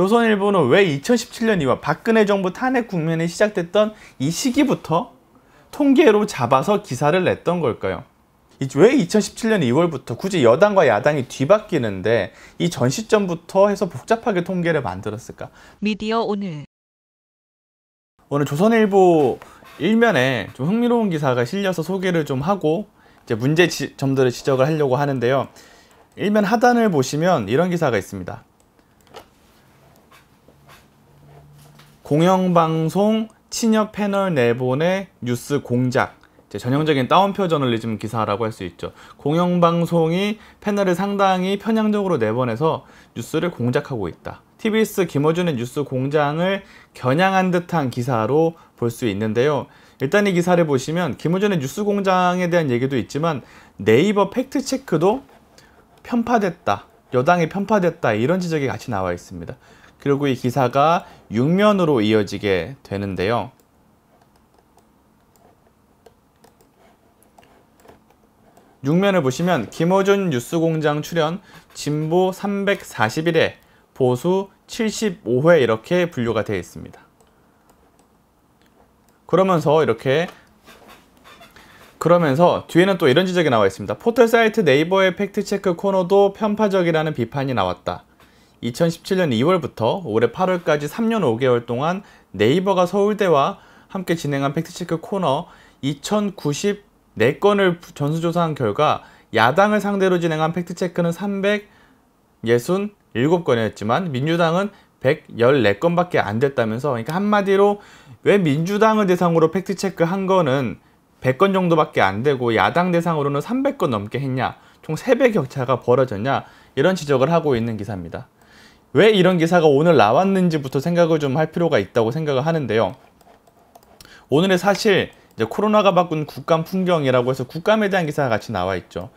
조선일보는 왜 2017년 2월 박근혜 정부 탄핵 국면이 시작됐던 이 시기부터 통계로 잡아서 기사를 냈던 걸까요? 왜 2017년 2월부터 굳이 여당과 야당이 뒤바뀌는데 이 전 시점부터 해서 복잡하게 통계를 만들었을까? 미디어 오늘 조선일보 일면에 좀 흥미로운 기사가 실려서 소개를 좀 하고 이제 문제점들을 지적을 하려고 하는데요. 일면 하단을 보시면 이런 기사가 있습니다. 공영방송 친여 패널 내보내 뉴스 공작. 전형적인 다운표 저널리즘 기사라고 할 수 있죠. 공영방송이 패널을 상당히 편향적으로 내보내서 뉴스를 공작하고 있다. TBS 김어준의 뉴스 공장을 겨냥한 듯한 기사로 볼 수 있는데요. 일단 이 기사를 보시면 김어준의 뉴스 공장에 대한 얘기도 있지만 네이버 팩트체크도 편파됐다. 여당이 편파됐다. 이런 지적이 같이 나와 있습니다. 그리고 이 기사가 6면으로 이어지게 되는데요. 육면을 보시면 김어준 뉴스공장 출연 진보 341회 보수 75회 이렇게 분류가 되어 있습니다. 그러면서 뒤에는 또 이런 지적이 나와 있습니다. 포털 사이트 네이버의 팩트체크 코너도 편파적이라는 비판이 나왔다. 2017년 2월부터 올해 8월까지 3년 5개월 동안 네이버가 서울대와 함께 진행한 팩트체크 코너 2094건을 전수조사한 결과 야당을 상대로 진행한 팩트체크는 367건이었지만 민주당은 114건밖에 안 됐다면서, 그러니까 한마디로 왜 민주당을 대상으로 팩트체크 한 거는 100건 정도밖에 안 되고 야당 대상으로는 300건 넘게 했냐, 총 3배 격차가 벌어졌냐, 이런 지적을 하고 있는 기사입니다. 왜 이런 기사가 오늘 나왔는지부터 생각을 좀 할 필요가 있다고 생각을 하는데요. 오늘의 사실 이제 코로나가 바꾼 국감 풍경이라고 해서 국감에 대한 기사가 같이 나와 있죠.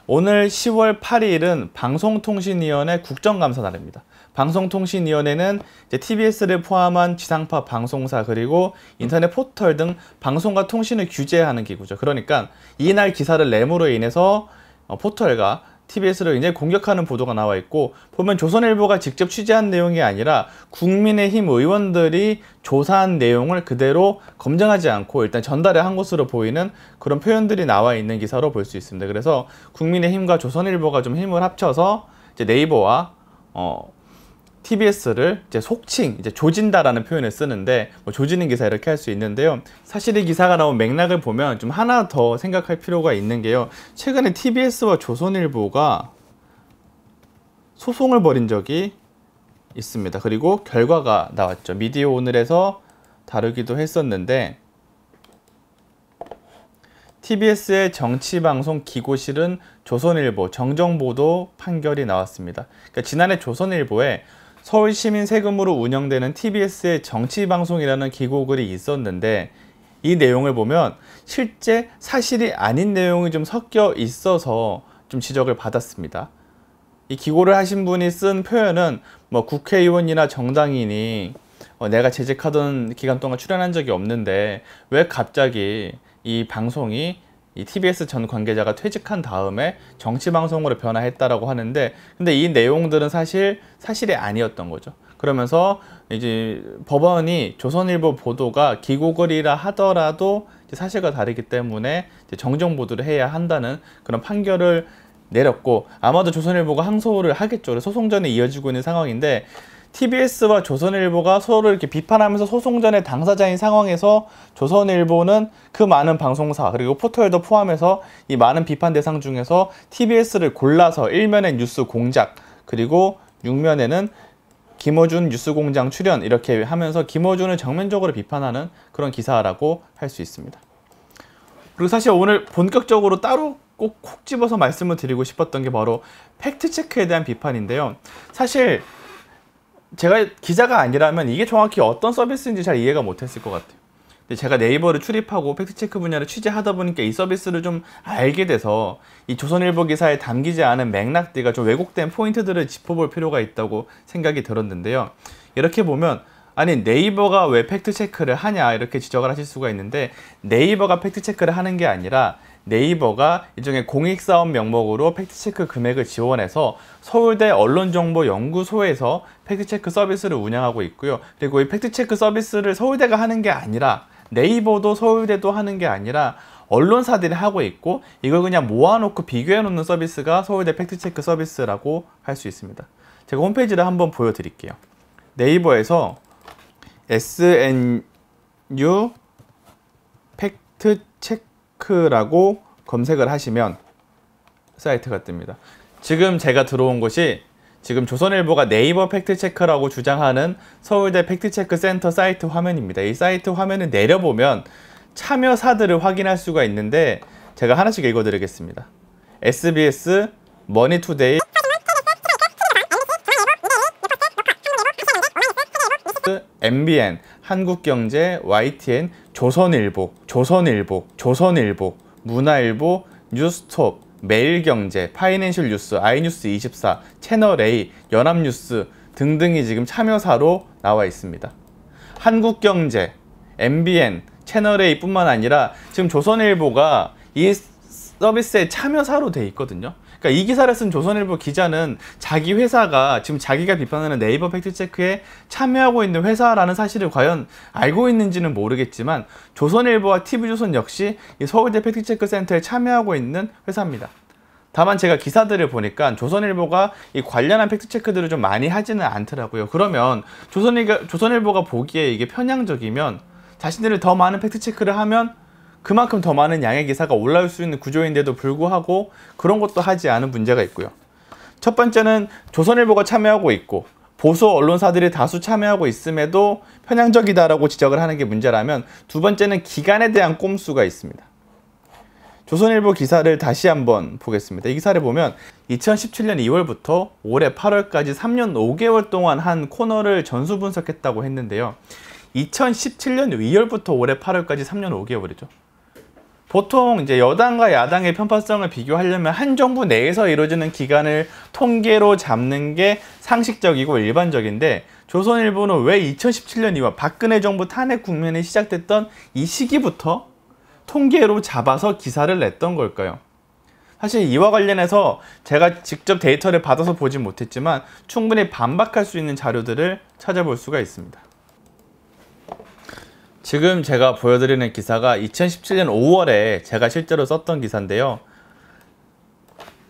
오늘 10월 8일은 방송통신위원회 국정감사 날입니다. 방송통신위원회는 이제 TBS를 포함한 지상파 방송사 그리고 인터넷 포털 등 방송과 통신을 규제하는 기구죠. 그러니까 이날 기사를 내므로 인해서 포털과 TBS를 굉장히 공격하는 보도가 나와 있고, 보면 조선일보가 직접 취재한 내용이 아니라 국민의힘 의원들이 조사한 내용을 그대로 검증하지 않고 일단 전달을 한 것으로 보이는 그런 표현들이 나와 있는 기사로 볼 수 있습니다. 그래서 국민의힘과 조선일보가 좀 힘을 합쳐서 이제 네이버와 TBS를 이제 속칭 조진다라는 표현을 쓰는데, 조지는 기사 이렇게 할 수 있는데요. 사실 이 기사가 나온 맥락을 보면 좀 하나 더 생각할 필요가 있는 게요. 최근에 TBS와 조선일보가 소송을 벌인 적이 있습니다. 그리고 결과가 나왔죠. 미디어 오늘에서 다루기도 했었는데, TBS의 정치방송 기고실은 조선일보 정정보도 판결이 나왔습니다. 그러니까 지난해 조선일보에 서울시민 세금으로 운영되는 TBS의 정치방송이라는 기고글이 있었는데, 이 내용을 보면 실제 사실이 아닌 내용이 좀 섞여 있어서 좀 지적을 받았습니다. 이 기고를 하신 분이 쓴 표현은 국회의원이나 정당인이 내가 재직하던 기간 동안 출연한 적이 없는데 왜 갑자기 이 방송이 이 TBS 전 관계자가 퇴직한 다음에 정치방송으로 변화했다라고 하는데, 근데 이 내용들은 사실이 아니었던 거죠. 그러면서 이제 법원이 조선일보 보도가 기고글이라 하더라도 사실과 다르기 때문에 정정 보도를 해야 한다는 그런 판결을 내렸고, 아마도 조선일보가 항소를 하겠죠. 소송전이 이어지고 있는 상황인데, TBS와 조선일보가 서로 이렇게 비판하면서 소송전의 당사자인 상황에서 조선일보는 그 많은 방송사 그리고 포털도 포함해서 이 많은 비판 대상 중에서 TBS를 골라서 1면에 뉴스 공작, 그리고 6면에는 김어준 뉴스공장 출연 이렇게 하면서 김어준을 정면적으로 비판하는 그런 기사라고 할 수 있습니다. 그리고 사실 오늘 본격적으로 따로 꼭 집어서 말씀을 드리고 싶었던 게 바로 팩트체크에 대한 비판인데요. 사실 제가 기자가 아니라면 이게 정확히 어떤 서비스인지 잘 이해가 못했을 것 같아요. 근데 제가 네이버를 출입하고 팩트체크 분야를 취재하다 보니까 이 서비스를 좀 알게 돼서 이 조선일보 기사에 담기지 않은 맥락들과 좀 왜곡된 포인트들을 짚어볼 필요가 있다고 생각이 들었는데요. 이렇게 보면 아니 네이버가 왜 팩트체크를 하냐 이렇게 지적을 하실 수가 있는데, 네이버가 팩트체크를 하는 게 아니라 네이버가 일종의 공익사업 명목으로 팩트체크 금액을 지원해서 서울대 언론정보연구소에서 팩트체크 서비스를 운영하고 있고요. 그리고 이 팩트체크 서비스를 서울대가 하는 게 아니라 네이버도 서울대도 하는 게 아니라 언론사들이 하고 있고 이걸 그냥 모아놓고 비교해 놓는 서비스가 서울대 팩트체크 서비스라고 할 수 있습니다. 제가 홈페이지를 한번 보여드릴게요. 네이버에서 SNU 팩트체크라고 검색을 하시면 사이트가 뜹니다. 지금 제가 들어온 곳이 지금 조선일보가 네이버 팩트체크라고 주장하는 서울대 팩트체크 센터 사이트 화면입니다. 이 사이트 화면을 내려보면 참여사들을 확인할 수가 있는데 제가 하나씩 읽어드리겠습니다. SBS, 머니투데이, MBN, 한국경제, YTN, 조선일보, 문화일보, 뉴스톱, 매일경제, 파이낸셜 뉴스, 아이뉴스 24, 채널A, 연합뉴스 등등이 지금 참여사로 나와 있습니다. 한국경제, MBN, 채널A 뿐만 아니라 지금 조선일보가 이 서비스에 참여사로 돼 있거든요. 그러니까 이 기사를 쓴 조선일보 기자는 자기 회사가 지금 자기가 비판하는 네이버 팩트체크에 참여하고 있는 회사라는 사실을 과연 알고 있는지는 모르겠지만 조선일보와 TV조선 역시 이 서울대 팩트체크 센터에 참여하고 있는 회사입니다. 다만 제가 기사들을 보니까 조선일보가 이 관련한 팩트체크들을 좀 많이 하지는 않더라고요. 그러면 조선일보가 보기에 이게 편향적이면 자신들이 더 많은 팩트체크를 하면 그만큼 더 많은 양의 기사가 올라올 수 있는 구조인데도 불구하고 그런 것도 하지 않은 문제가 있고요. 첫 번째는 조선일보가 참여하고 있고 보수 언론사들이 다수 참여하고 있음에도 편향적이다라고 지적을 하는 게 문제라면 두 번째는 기간에 대한 꼼수가 있습니다. 조선일보 기사를 다시 한번 보겠습니다. 이 기사를 보면 2017년 2월부터 올해 8월까지 3년 5개월 동안 한 코너를 전수 분석했다고 했는데요. 2017년 2월부터 올해 8월까지 3년 5개월이죠. 보통 이제 여당과 야당의 편파성을 비교하려면 한 정부 내에서 이루어지는 기간을 통계로 잡는 게 상식적이고 일반적인데 조선일보는 왜 2017년 2월 박근혜 정부 탄핵 국면이 시작됐던 이 시기부터 통계로 잡아서 기사를 냈던 걸까요? 사실 이와 관련해서 제가 직접 데이터를 받아서 보진 못했지만 충분히 반박할 수 있는 자료들을 찾아볼 수가 있습니다. 지금 제가 보여드리는 기사가 2017년 5월에 제가 실제로 썼던 기사인데요.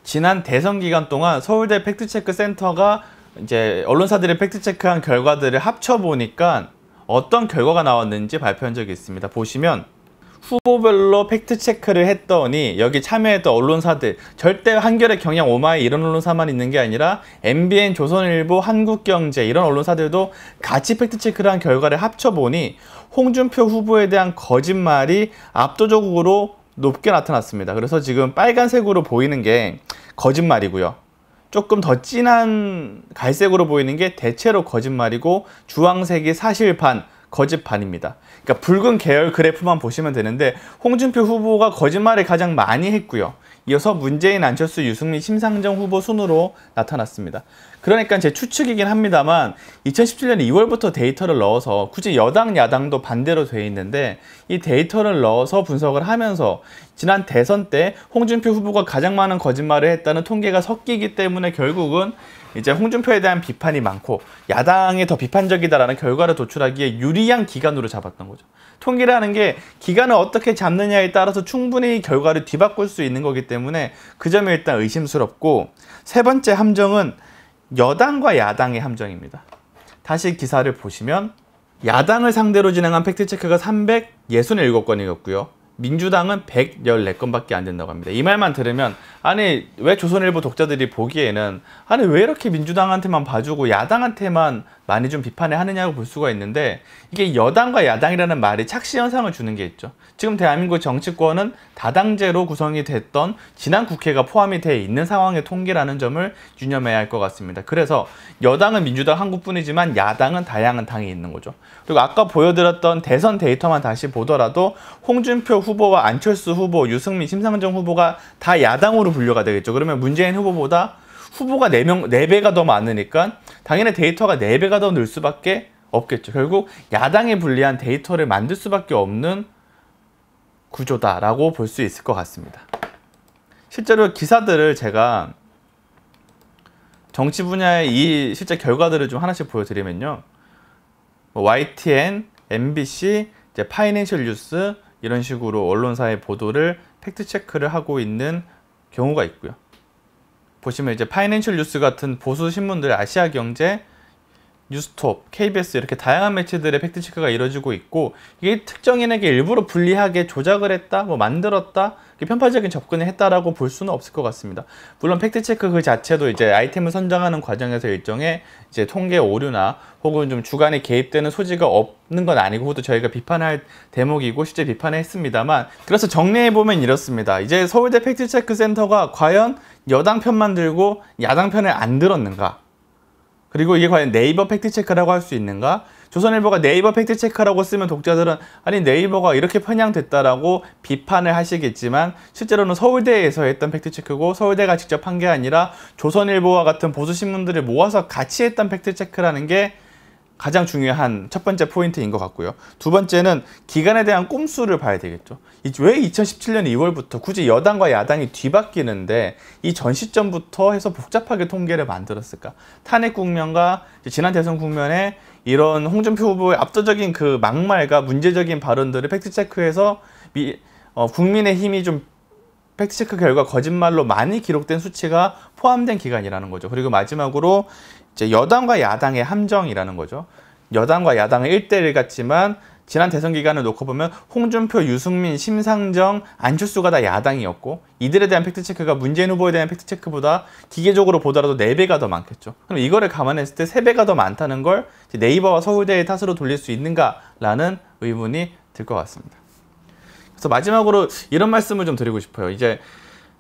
지난 대선 기간 동안 서울대 팩트체크 센터가 이제 언론사들이 팩트체크한 결과들을 합쳐보니까 어떤 결과가 나왔는지 발표한 적이 있습니다. 보시면 후보별로 팩트체크를 했더니 여기 참여했던 언론사들 절대 한겨레, 경향, 오마이 이런 언론사만 있는 게 아니라 MBN, 조선일보, 한국경제 이런 언론사들도 같이 팩트체크를 한 결과를 합쳐보니 홍준표 후보에 대한 거짓말이 압도적으로 높게 나타났습니다. 그래서 지금 빨간색으로 보이는 게 거짓말이고요. 조금 더 진한 갈색으로 보이는 게 대체로 거짓말이고 주황색이 사실 반, 거짓 반입니다. 그러니까 붉은 계열 그래프만 보시면 되는데 홍준표 후보가 거짓말을 가장 많이 했고요. 이어서 문재인, 안철수, 유승민, 심상정 후보 순으로 나타났습니다. 그러니까 제 추측이긴 합니다만 2017년 2월부터 데이터를 넣어서 굳이 여당, 야당도 반대로 돼 있는데 이 데이터를 넣어서 분석을 하면서 지난 대선 때 홍준표 후보가 가장 많은 거짓말을 했다는 통계가 섞이기 때문에 결국은 이제 홍준표에 대한 비판이 많고 야당이 더 비판적이다라는 결과를 도출하기에 유리한 기간으로 잡았던 거죠. 통계라는 게 기간을 어떻게 잡느냐에 따라서 충분히 결과를 뒤바꿀 수 있는 거기 때문에 그 점이 일단 의심스럽고 세 번째 함정은 여당과 야당의 함정입니다. 다시 기사를 보시면 야당을 상대로 진행한 팩트체크가 367건이었고요. 민주당은 114건밖에 안 된다고 합니다. 이 말만 들으면 아니 왜 조선일보 독자들이 보기에는 아니 왜 이렇게 민주당한테만 봐주고 야당한테만 많이 좀 비판을 하느냐고 볼 수가 있는데 이게 여당과 야당이라는 말이 착시 현상을 주는 게 있죠. 지금 대한민국 정치권은 다당제로 구성이 됐던 지난 국회가 포함이 돼 있는 상황의 통계라는 점을 유념해야 할 것 같습니다. 그래서 여당은 민주당 한 곳뿐이지만 야당은 다양한 당이 있는 거죠. 그리고 아까 보여드렸던 대선 데이터만 다시 보더라도 홍준표 후보와 안철수 후보, 유승민, 심상정 후보가 다 야당으로 분류가 되겠죠. 그러면 문재인 후보보다 후보가 4배가 더 많으니까 당연히 데이터가 4배가 더 늘 수밖에 없겠죠. 결국 야당에 불리한 데이터를 만들 수밖에 없는 구조다라고 볼 수 있을 것 같습니다. 실제로 기사들을 제가 정치 분야의 이 실제 결과들을 좀 하나씩 보여드리면요. YTN, MBC, 이제 파이낸셜 뉴스 이런 식으로 언론사의 보도를 팩트체크를 하고 있는 경우가 있고요. 보시면 이제 파이낸셜 뉴스 같은 보수 신문들, 아시아경제, 뉴스톱, KBS 이렇게 다양한 매체들의 팩트체크가 이루어지고 있고, 이게 특정인에게 일부러 불리하게 조작을 했다, 뭐 만들었다, 편파적인 접근을 했다라고 볼 수는 없을 것 같습니다. 물론 팩트체크 그 자체도 이제 아이템을 선정하는 과정에서 일종의 이제 통계 오류나 혹은 좀 주관이 개입되는 소지가 없는 건 아니고, 그것도 저희가 비판할 대목이고 실제 비판을 했습니다만, 그래서 정리해보면 이렇습니다. 이제 서울대 팩트체크 센터가 과연 여당 편만 들고 야당 편을 안 들었는가? 그리고 이게 과연 네이버 팩트체크라고 할 수 있는가? 조선일보가 네이버 팩트체크라고 쓰면 독자들은 아니 네이버가 이렇게 편향됐다라고 비판을 하시겠지만, 실제로는 서울대에서 했던 팩트체크고 서울대가 직접 한 게 아니라 조선일보와 같은 보수신문들을 모아서 같이 했던 팩트체크라는 게 가장 중요한 첫 번째 포인트인 것 같고요. 두 번째는 기간에 대한 꼼수를 봐야 되겠죠. 왜 2017년 2월부터 굳이 여당과 야당이 뒤바뀌는데 이 전 시점부터 해서 복잡하게 통계를 만들었을까? 탄핵 국면과 지난 대선 국면에 이런 홍준표 후보의 압도적인 그 막말과 문제적인 발언들을 팩트체크해서 국민의힘이 좀 팩트체크 결과 거짓말로 많이 기록된 수치가 포함된 기간이라는 거죠. 그리고 마지막으로 이제 여당과 야당의 함정이라는 거죠. 여당과 야당은 1대1 같지만 지난 대선 기간을 놓고 보면 홍준표, 유승민, 심상정, 안철수가 다 야당이었고, 이들에 대한 팩트체크가 문재인 후보에 대한 팩트체크보다 기계적으로 보더라도 4배가 더 많겠죠. 그럼 이거를 감안했을 때 3배가 더 많다는 걸 네이버와 서울대의 탓으로 돌릴 수 있는가라는 의문이 들 것 같습니다. 그래서 마지막으로 이런 말씀을 좀 드리고 싶어요. 이제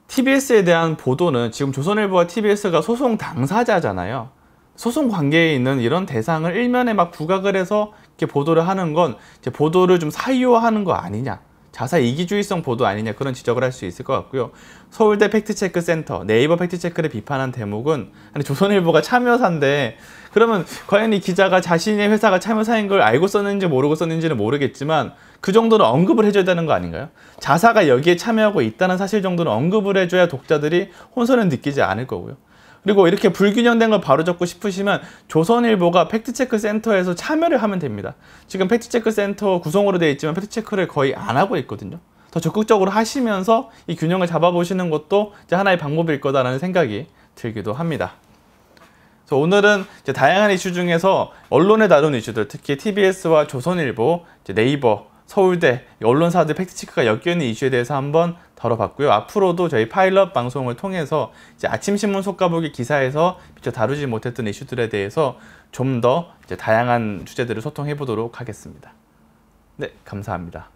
TBS에 대한 보도는 지금 조선일보와 TBS가 소송 당사자잖아요. 소송 관계에 있는 이런 대상을 일면에 막 부각을 해서 이렇게 보도를 하는 건 이제 보도를 좀 사유화하는 거 아니냐, 자사 이기주의성 보도 아니냐, 그런 지적을 할 수 있을 것 같고요. 서울대 팩트체크 센터, 네이버 팩트체크를 비판한 대목은 아니 조선일보가 참여사인데, 그러면 과연 이 기자가 자신의 회사가 참여사인 걸 알고 썼는지 모르고 썼는지는 모르겠지만 그 정도는 언급을 해줘야 되는 거 아닌가요? 자사가 여기에 참여하고 있다는 사실 정도는 언급을 해줘야 독자들이 혼선을 느끼지 않을 거고요. 그리고 이렇게 불균형된 걸 바로잡고 싶으시면 조선일보가 팩트체크 센터에서 참여를 하면 됩니다. 지금 팩트체크 센터 구성으로 되어 있지만 팩트체크를 거의 안 하고 있거든요. 더 적극적으로 하시면서 이 균형을 잡아보시는 것도 이제 하나의 방법일 거다라는 생각이 들기도 합니다. 그래서 오늘은 이제 다양한 이슈 중에서 언론에 다룬 이슈들, 특히 TBS와 조선일보, 이제 네이버, 서울대, 언론사들 팩트체크가 엮여있는 이슈에 대해서 한번 다뤄봤고요. 앞으로도 저희 파일럿 방송을 통해서 이제 아침신문 속가보기 기사에서 미처 다루지 못했던 이슈들에 대해서 좀 더 다양한 주제들을 소통해 보도록 하겠습니다. 네, 감사합니다.